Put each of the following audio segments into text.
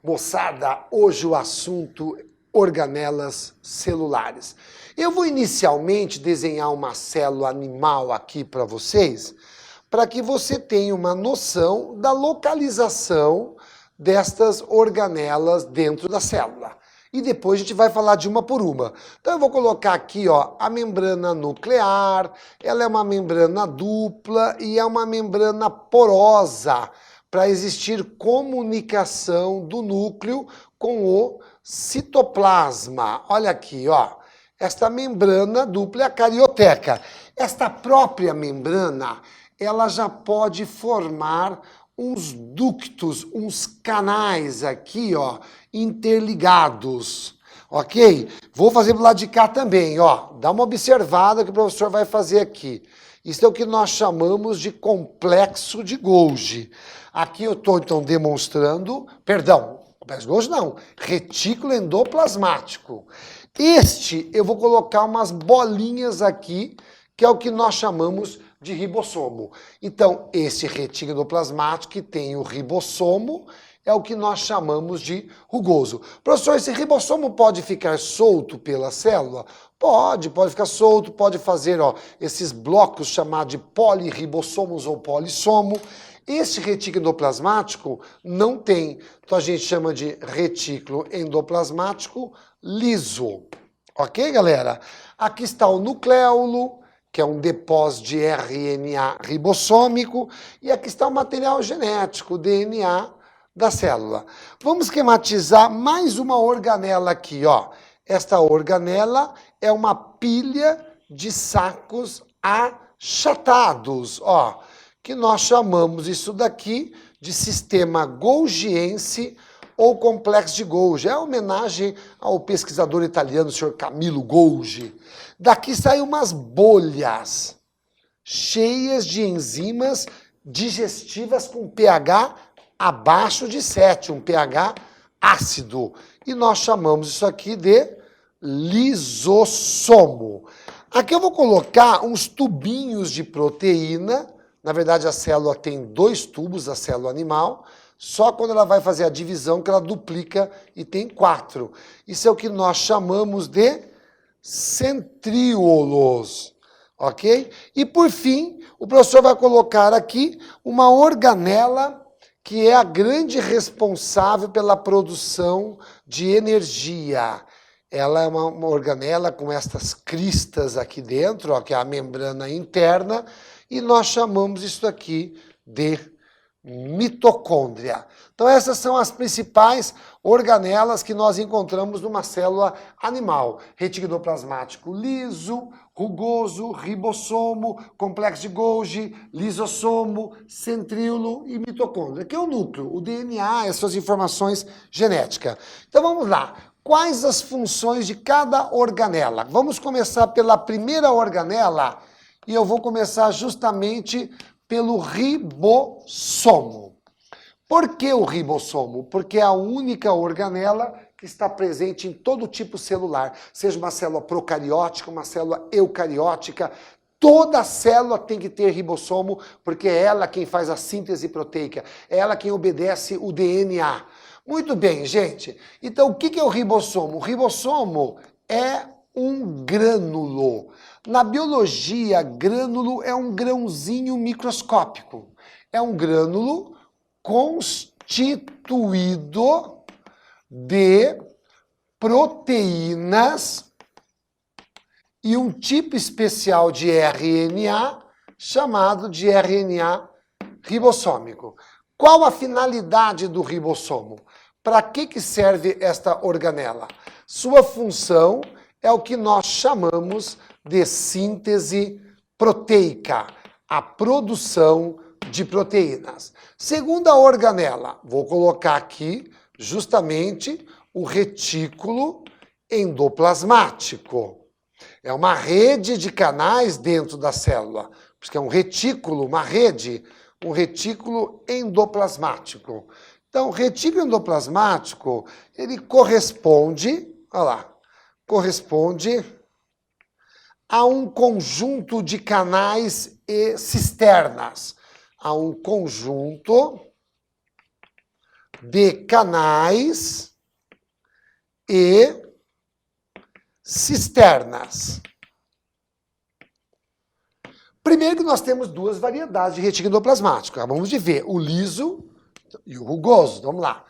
Moçada, hoje o assunto organelas celulares. Eu vou inicialmente desenhar uma célula animal aqui para vocês, para que você tenha uma noção da localização destas organelas dentro da célula. E depois a gente vai falar de uma por uma. Então eu vou colocar aqui, ó, a membrana nuclear, ela é uma membrana dupla e é uma membrana porosa, para existir comunicação do núcleo com o citoplasma. Olha aqui, ó. Esta membrana dupla é a carioteca. Esta própria membrana, ela já pode formar uns ductos, uns canais aqui, ó, interligados. Ok? Vou fazer do lado de cá também, ó. Dá uma observada que o professor vai fazer aqui. Isso é o que nós chamamos de complexo de Golgi. Aqui eu estou, então, demonstrando, complexo de Golgi não, retículo endoplasmático. Este, eu vou colocar umas bolinhas aqui, que é o que nós chamamos de ribossomo. Então, esse retículo endoplasmático que tem o ribossomo é o que nós chamamos de rugoso. Professor, esse ribossomo pode ficar solto pela célula? Pode ficar solto, pode fazer, ó, esses blocos chamados de polirribossomos ou polissomo. Este retículo endoplasmático não tem, então a gente chama de retículo endoplasmático liso. Ok, galera? Aqui está o nucleolo, que é um depósito de RNA ribossômico, e aqui está o material genético, o DNA da célula. Vamos esquematizar mais uma organela aqui, ó. Esta organela é uma pilha de sacos achatados, ó, que nós chamamos isso daqui de sistema golgiense ou complexo de Golgi. É homenagem ao pesquisador italiano, o senhor Camillo Golgi. Daqui saem umas bolhas cheias de enzimas digestivas com pH abaixo de 7, um pH ácido. E nós chamamos isso aqui de lisossomo. Aqui eu vou colocar uns tubinhos de proteína. Na verdade, a célula tem 2 tubos, a célula animal. Só quando ela vai fazer a divisão que ela duplica e tem 4. Isso é o que nós chamamos de centríolos. Ok? E por fim, o professor vai colocar aqui uma organela que é a grande responsável pela produção de energia. Ela é uma organela com estas cristas aqui dentro, ó, que é a membrana interna, e nós chamamos isso aqui de mitocôndria. Então essas são as principais organelas que nós encontramos numa célula animal. Retículo endoplasmático liso, rugoso, ribossomo, complexo de Golgi, lisossomo, centríolo e mitocôndria, que é o núcleo, o DNA, as suas informações genéticas. Então vamos lá. Quais as funções de cada organela? Vamos começar pela primeira organela e eu vou começar justamente pelo ribossomo. Por que o ribossomo? Porque é a única organela que está presente em todo tipo celular, seja uma célula procariótica, uma célula eucariótica. Toda célula tem que ter ribossomo, porque é ela quem faz a síntese proteica, é ela quem obedece o DNA. Muito bem, gente. Então, o que é o ribossomo? O ribossomo é um grânulo. Na biologia, grânulo é um grãozinho microscópico. É um grânulo constituído de proteínas e um tipo especial de RNA chamado de RNA ribossômico. Qual a finalidade do ribossomo? Para que serve esta organela? Sua função é o que nós chamamos de síntese proteica, a produção de proteínas. Segunda organela, vou colocar aqui justamente o retículo endoplasmático. É uma rede de canais dentro da célula, porque é um retículo, uma rede, um retículo endoplasmático. Então, o retículo endoplasmático, ele corresponde, olha lá, corresponde a um conjunto de canais e cisternas. A um conjunto de canais e cisternas. Primeiro que nós temos duas variedades de retículo endoplasmático. Acabamos de ver o liso e o rugoso. Vamos lá.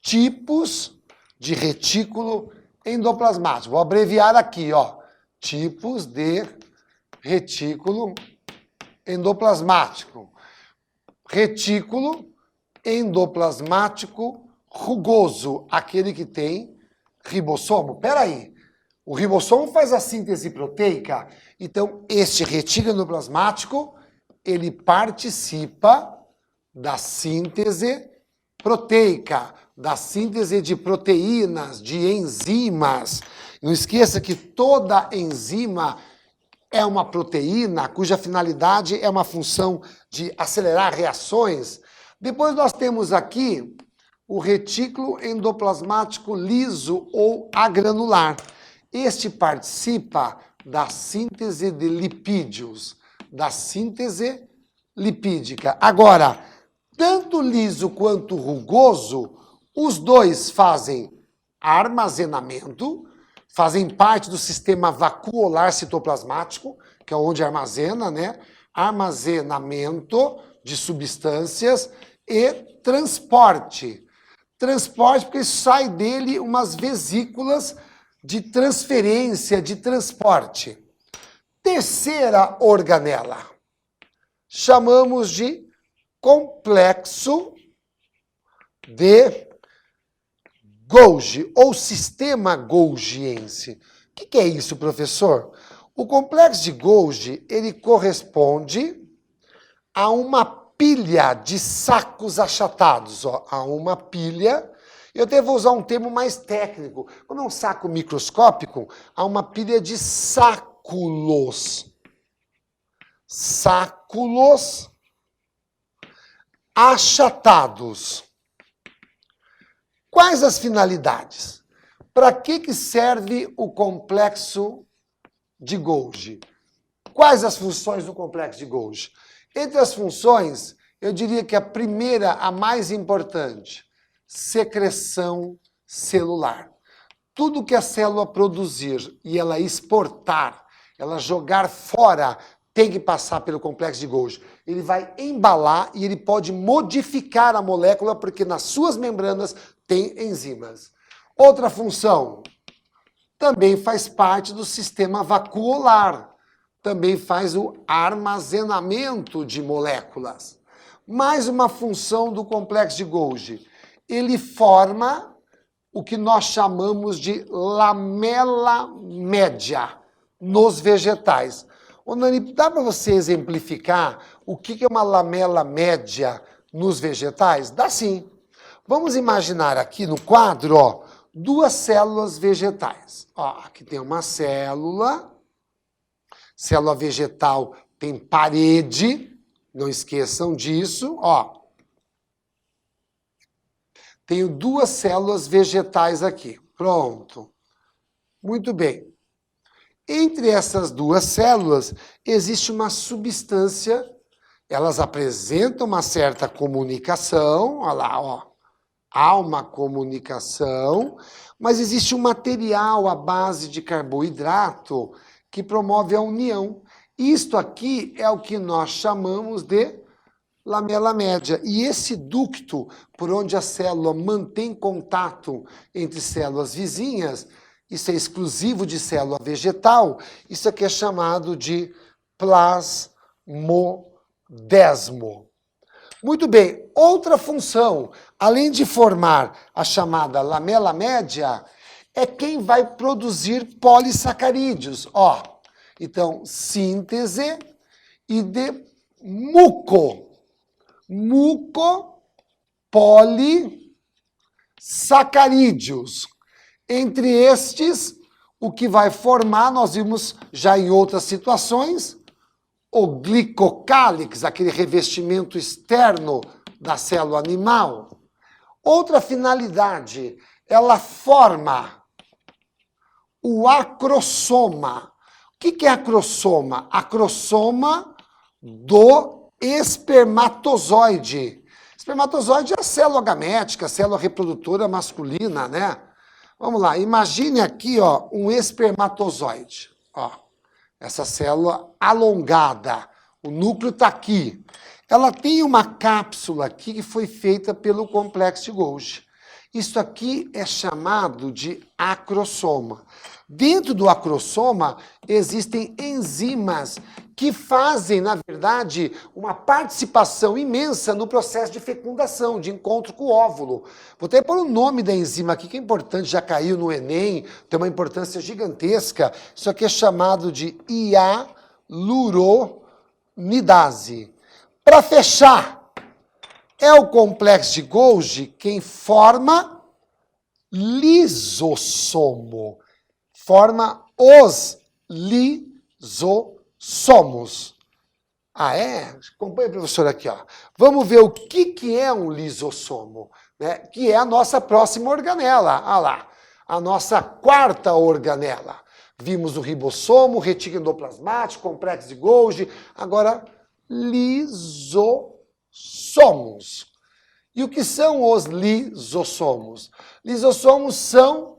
Tipos de retículo endoplasmático. Vou abreviar aqui, ó. Tipos de retículo endoplasmático. Retículo endoplasmático rugoso, aquele que tem ribossomo. Peraí, o ribossomo faz a síntese proteica, então este retículo endoplasmático, ele participa da síntese proteica, da síntese de proteínas, de enzimas. Não esqueça que toda enzima é uma proteína cuja finalidade é uma função de acelerar reações. Depois nós temos aqui o retículo endoplasmático liso ou agranular. Este participa da síntese de lipídios, da síntese lipídica. Agora, tanto liso quanto rugoso, os dois fazem armazenamento, fazem parte do sistema vacuolar citoplasmático, que é onde armazena, né? Armazenamento de substâncias e transporte. Transporte porque sai dele umas vesículas de transferência, de transporte. Terceira organela, chamamos de complexo de Golgi, ou sistema golgiense. O que é isso, professor? O complexo de Golgi, ele corresponde a uma pilha de sacos achatados, ó, a uma pilha. Eu até vou usar um termo mais técnico. Como é um saco microscópico, há uma pilha de sáculos. Sáculos achatados. Quais as finalidades? Para que serve o complexo de Golgi? Quais as funções do complexo de Golgi? Entre as funções, eu diria que a primeira, a mais importante, secreção celular. Tudo que a célula produzir e ela exportar, ela jogar fora, tem que passar pelo complexo de Golgi. Ele vai embalar e ele pode modificar a molécula porque nas suas membranas tem enzimas. Outra função, também faz parte do sistema vacuolar. Também faz o armazenamento de moléculas. Mais uma função do complexo de Golgi. Ele forma o que nós chamamos de lamela média nos vegetais. Ô, Nani, dá para você exemplificar o que é uma lamela média nos vegetais? Dá sim. Vamos imaginar aqui no quadro, ó, duas células vegetais. Ó, aqui tem uma célula vegetal tem parede, não esqueçam disso, ó. Tenho duas células vegetais aqui. Pronto. Muito bem. Entre essas duas células existe uma substância, elas apresentam uma certa comunicação, olha lá, ó. Há uma comunicação, mas existe um material à base de carboidrato que promove a união. Isto aqui é o que nós chamamos de lamela média. E esse ducto, por onde a célula mantém contato entre células vizinhas, isso é exclusivo de célula vegetal, isso aqui é chamado de plasmodesmo. Muito bem, outra função, além de formar a chamada lamela média, é quem vai produzir polissacarídeos. Ó, então, síntese e de mucopolissacarídeos. Entre estes, o que vai formar, nós vimos já em outras situações, o glicocálix, aquele revestimento externo da célula animal. Outra finalidade, ela forma o acrossoma. O que é acrossoma? Acrossoma do espermatozoide. Espermatozoide é a célula gamética, a célula reprodutora masculina, né? Vamos lá, imagine aqui, ó, um espermatozoide. Ó, essa célula alongada, o núcleo está aqui. Ela tem uma cápsula aqui que foi feita pelo complexo de Golgi. Isso aqui é chamado de acrossoma. Dentro do acrossoma existem enzimas que fazem, na verdade, uma participação imensa no processo de fecundação, de encontro com o óvulo. Vou até pôr o nome da enzima aqui, que é importante, já caiu no Enem, tem uma importância gigantesca. Isso aqui é chamado de hialuronidase. Para fechar, é o complexo de Golgi quem forma lisossomo. Forma os lisossomos. Ah, é? Acompanha, professor, aqui, ó. Vamos ver o que é um lisossomo, né? Que é a nossa próxima organela. Olha lá, a nossa quarta organela. Vimos o ribossomo, retículo endoplasmático, complexo de Golgi. Agora, lisossomos. E o que são os lisossomos? Lisossomos são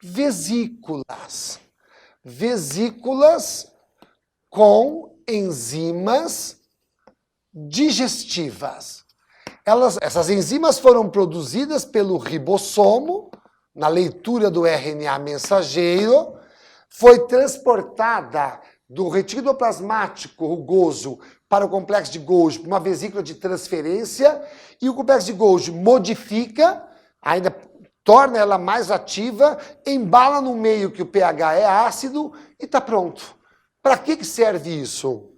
vesículas. Vesículas com enzimas digestivas. Essas enzimas foram produzidas pelo ribossomo, na leitura do RNA mensageiro, foi transportada do retículo endoplasmático rugoso para o complexo de Golgi, uma vesícula de transferência, e o complexo de Golgi modifica, ainda torna ela mais ativa, embala no meio que o pH é ácido e está pronto. Para que serve isso?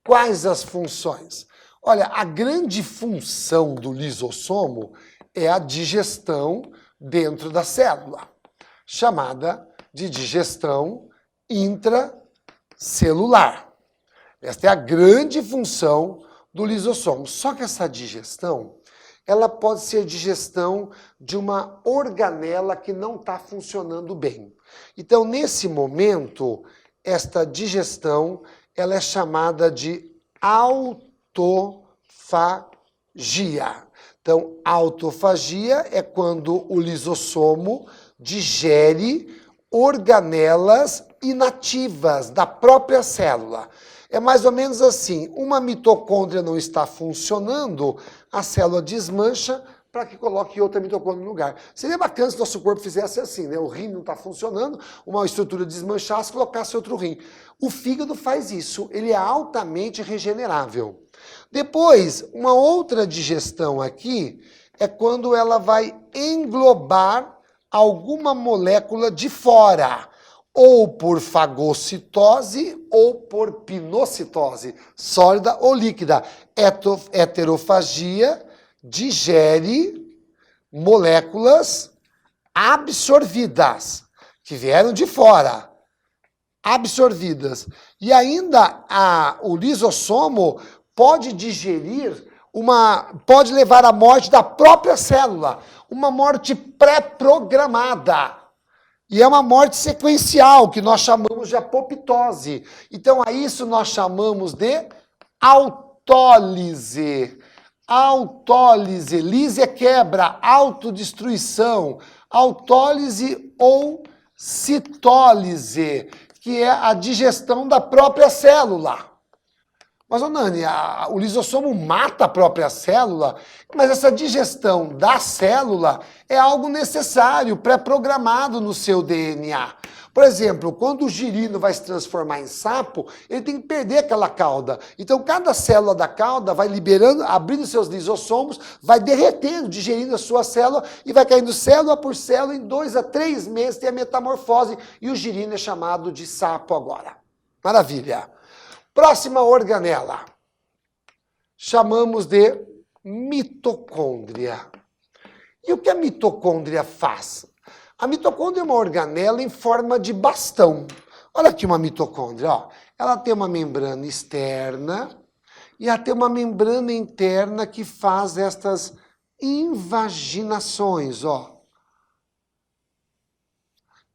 Quais as funções? Olha, a grande função do lisossomo é a digestão dentro da célula, chamada de digestão intracelular. Esta é a grande função do lisossomo. Só que essa digestão, ela pode ser digestão de uma organela que não está funcionando bem. Então, nesse momento, esta digestão ela é chamada de autofagia. Então, autofagia é quando o lisossomo digere organelas inativas da própria célula. É mais ou menos assim, uma mitocôndria não está funcionando, a célula desmancha para que coloque outra mitocôndria no lugar. Seria bacana se o nosso corpo fizesse assim, né? O rim não está funcionando, uma estrutura desmanchasse, colocasse outro rim. O fígado faz isso, ele é altamente regenerável. Depois, uma outra digestão aqui é quando ela vai englobar alguma molécula de fora, ou por fagocitose ou por pinocitose, sólida ou líquida. Heterofagia digere moléculas absorvidas, que vieram de fora, absorvidas. E ainda o lisossomo pode digerir pode levar à morte da própria célula, uma morte pré-programada. E é uma morte sequencial, que nós chamamos de apoptose. Então, a isso nós chamamos de autólise. Autólise, lise é quebra, autodestruição. Autólise ou citólise, que é a digestão da própria célula. Mas, ô Nani, o lisossomo mata a própria célula, mas essa digestão da célula é algo necessário, pré-programado no seu DNA. Por exemplo, quando o girino vai se transformar em sapo, ele tem que perder aquela cauda. Então, cada célula da cauda vai liberando, abrindo seus lisossomos, vai derretendo, digerindo a sua célula e vai caindo célula por célula. Em 2 a 3 meses tem a metamorfose e o girino é chamado de sapo agora. Maravilha! Próxima organela, chamamos de mitocôndria. E o que a mitocôndria faz? A mitocôndria é uma organela em forma de bastão. Olha aqui uma mitocôndria, ó. Ela tem uma membrana externa e ela tem uma membrana interna que faz estas invaginações, ó.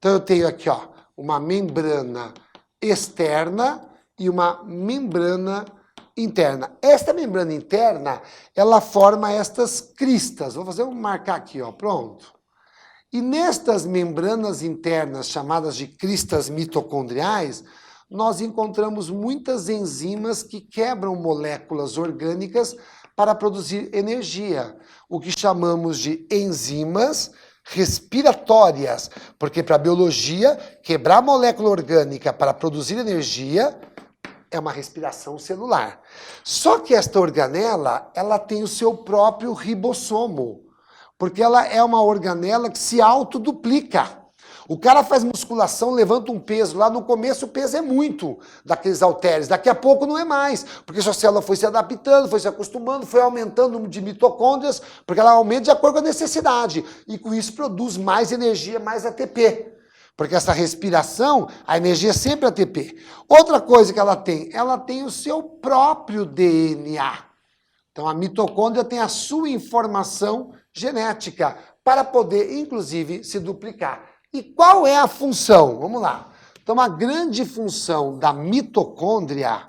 Então eu tenho aqui, ó, uma membrana externa e uma membrana interna. Esta membrana interna, ela forma estas cristas. Vou marcar aqui, ó, pronto. E nestas membranas internas, chamadas de cristas mitocondriais, nós encontramos muitas enzimas que quebram moléculas orgânicas para produzir energia, o que chamamos de enzimas respiratórias, porque para a biologia, quebrar molécula orgânica para produzir energia é uma respiração celular. Só que esta organela, ela tem o seu próprio ribossomo, porque ela é uma organela que se autoduplica. O cara faz musculação, levanta um peso, lá no começo o peso é muito daqueles halteres, daqui a pouco não é mais, porque sua célula foi se adaptando, foi se acostumando, foi aumentando o número de mitocôndrias, porque ela aumenta de acordo com a necessidade, e com isso produz mais energia, mais ATP. Porque essa respiração, a energia é sempre ATP. Outra coisa que ela tem o seu próprio DNA. Então a mitocôndria tem a sua informação genética para poder, inclusive, se duplicar. E qual é a função? Vamos lá. Então, a grande função da mitocôndria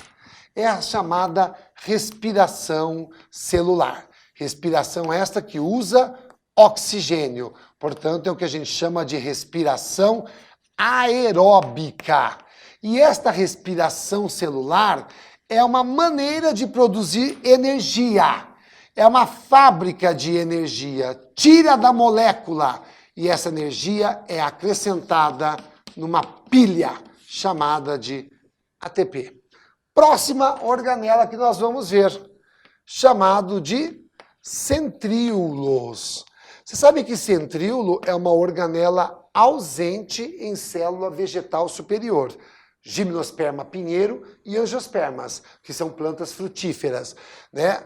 é a chamada respiração celular. Respiração esta que usa oxigênio. Portanto, é o que a gente chama de respiração aeróbica. E esta respiração celular é uma maneira de produzir energia. É uma fábrica de energia. Tira da molécula. E essa energia é acrescentada numa pilha chamada de ATP. Próxima organela que nós vamos ver, chamado de centríolos. Você sabe que centríolo é uma organela ausente em célula vegetal superior. Gimnosperma pinheiro e angiospermas, que são plantas frutíferas, né?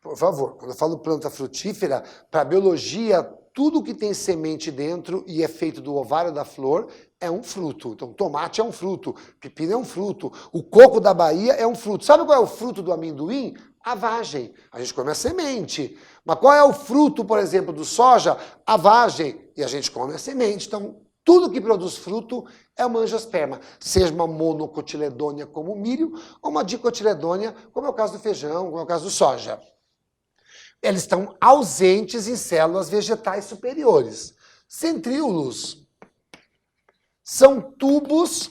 Por favor, quando eu falo planta frutífera, para a biologia, tudo que tem semente dentro e é feito do ovário da flor é um fruto. Então, tomate é um fruto, pepino é um fruto, o coco da Bahia é um fruto. Sabe qual é o fruto do amendoim? A vagem. A gente come a semente. Mas qual é o fruto, por exemplo, do soja? A vagem. E a gente come a semente. Então, tudo que produz fruto é uma angiosperma. Seja uma monocotiledônia como o milho, ou uma dicotiledônia, como é o caso do feijão, como é o caso do soja. Eles estão ausentes em células vegetais superiores. Centríolos são tubos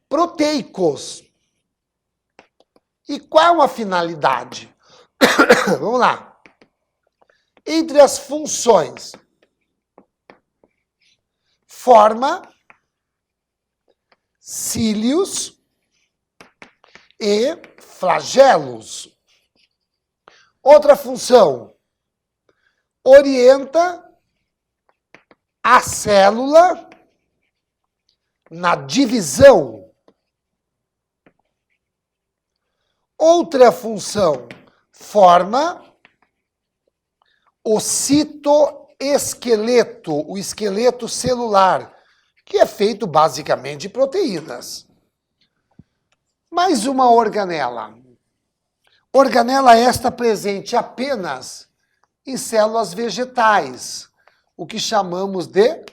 proteicos. E qual a finalidade? Vamos lá. Entre as funções, forma cílios e flagelos. Outra função, orienta a célula na divisão. Outra função, forma o citoesqueleto, o esqueleto celular, que é feito basicamente de proteínas. Mais uma organela. Organela esta presente apenas em células vegetais, o que chamamos de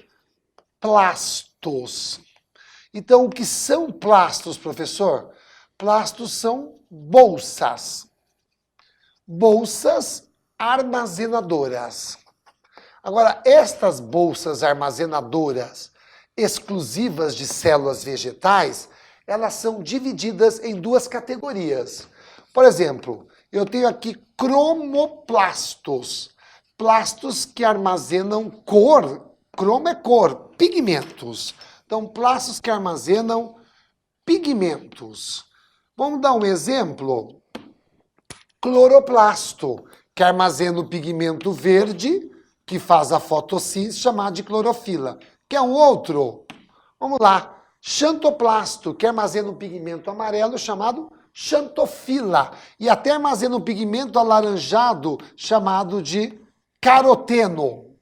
plastos. Então, o que são plastos, professor? Plastos são bolsas. Bolsas armazenadoras. Agora, estas bolsas armazenadoras exclusivas de células vegetais, elas são divididas em duas categorias. Por exemplo, eu tenho aqui cromoplastos, plastos que armazenam cor, cromo é cor, pigmentos. Então, plastos que armazenam pigmentos. Vamos dar um exemplo? Cloroplasto, que armazena o pigmento verde, que faz a fotossíntese, chamada de clorofila. Quer um outro? Vamos lá. Xantoplasto, que armazena um pigmento amarelo, chamado xantofila, e até armazena um pigmento alaranjado chamado de caroteno.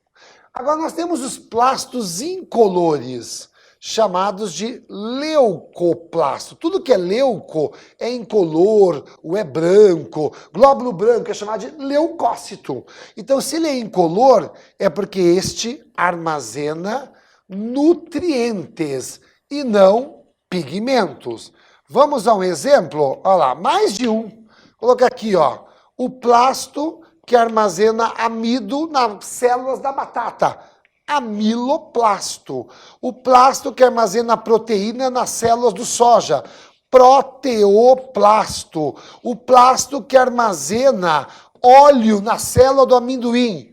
Agora nós temos os plastos incolores, chamados de leucoplasto. Tudo que é leuco é incolor, ou é branco. Glóbulo branco é chamado de leucócito. Então, se ele é incolor, é porque este armazena nutrientes e não pigmentos. Vamos a um exemplo? Olha lá, mais de um. Vou colocar aqui, ó, o plasto que armazena amido nas células da batata. Amiloplasto. O plasto que armazena proteína nas células do soja. Proteoplasto. O plasto que armazena óleo na célula do amendoim.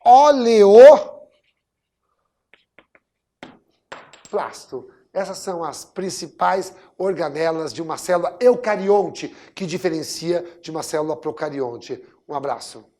Oleoplasto. Essas são as principais organelas de uma célula eucarionte, que diferencia de uma célula procarionte. Um abraço.